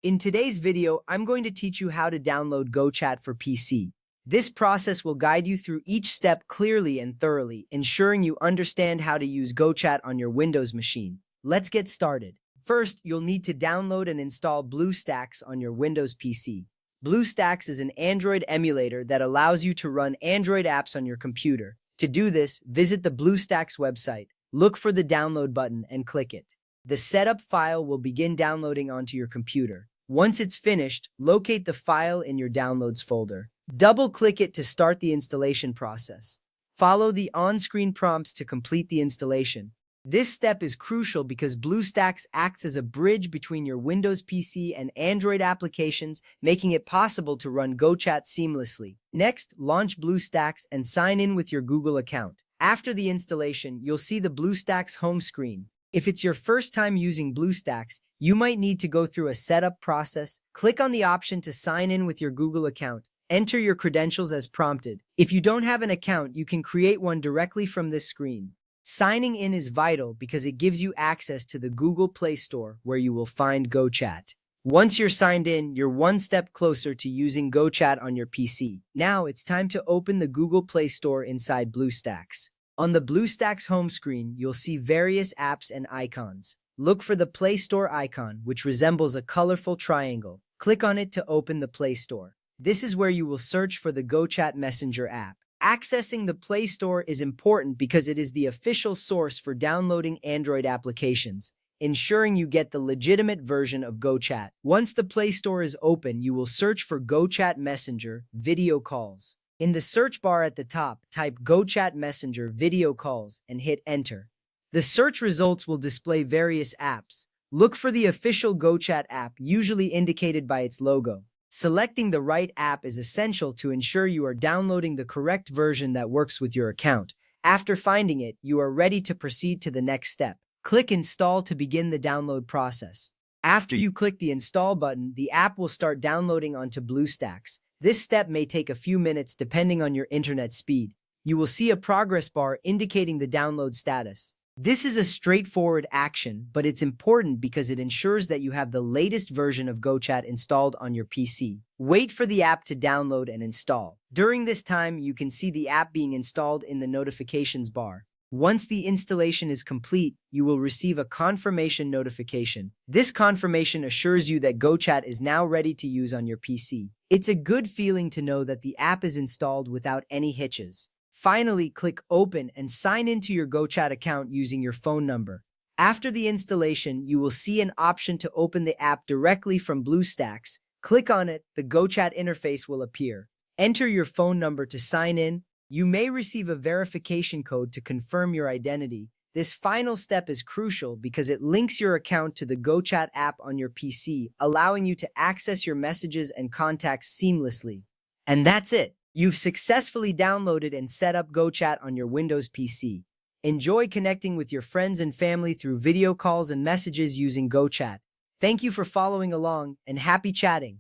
In today's video, I'm going to teach you how to download GoChat for PC. This process will guide you through each step clearly and thoroughly, ensuring you understand how to use GoChat on your Windows machine. Let's get started. First, you'll need to download and install BlueStacks on your Windows PC. BlueStacks is an Android emulator that allows you to run Android apps on your computer. To do this, visit the BlueStacks website, look for the download button, and click it. The setup file will begin downloading onto your computer. Once it's finished, locate the file in your Downloads folder. Double-click it to start the installation process. Follow the on-screen prompts to complete the installation. This step is crucial because BlueStacks acts as a bridge between your Windows PC and Android applications, making it possible to run GoChat seamlessly. Next, launch BlueStacks and sign in with your Google account. After the installation, you'll see the BlueStacks home screen. If it's your first time using BlueStacks, you might need to go through a setup process. Click on the option to sign in with your Google account. Enter your credentials as prompted. If you don't have an account, you can create one directly from this screen. Signing in is vital because it gives you access to the Google Play Store where you will find GoChat. Once you're signed in, you're one step closer to using GoChat on your PC. Now it's time to open the Google Play Store inside BlueStacks. On the BlueStacks home screen, you'll see various apps and icons. Look for the Play Store icon, which resembles a colorful triangle. Click on it to open the Play Store. This is where you will search for the GoChat Messenger app. Accessing the Play Store is important because it is the official source for downloading Android applications, ensuring you get the legitimate version of GoChat. Once the Play Store is open, you will search for GoChat Messenger Video Calls. In the search bar at the top, type GoChat Messenger Video Calls and hit Enter. The search results will display various apps. Look for the official GoChat app, usually indicated by its logo. Selecting the right app is essential to ensure you are downloading the correct version that works with your account. After finding it, you are ready to proceed to the next step. Click Install to begin the download process. After you click the Install button, the app will start downloading onto BlueStacks. This step may take a few minutes depending on your internet speed. You will see a progress bar indicating the download status. This is a straightforward action, but it's important because it ensures that you have the latest version of GoChat installed on your PC. Wait for the app to download and install. During this time, you can see the app being installed in the notifications bar. Once the installation is complete, you will receive a confirmation notification. This confirmation assures you that GoChat is now ready to use on your PC. It's a good feeling to know that the app is installed without any hitches. Finally, click Open and sign into your GoChat account using your phone number. After the installation, you will see an option to open the app directly from BlueStacks. Click on it, the GoChat interface will appear. Enter your phone number to sign in. You may receive a verification code to confirm your identity. This final step is crucial because it links your account to the GoChat app on your PC, allowing you to access your messages and contacts seamlessly. And that's it. You've successfully downloaded and set up GoChat on your Windows PC. Enjoy connecting with your friends and family through video calls and messages using GoChat. Thank you for following along, and happy chatting!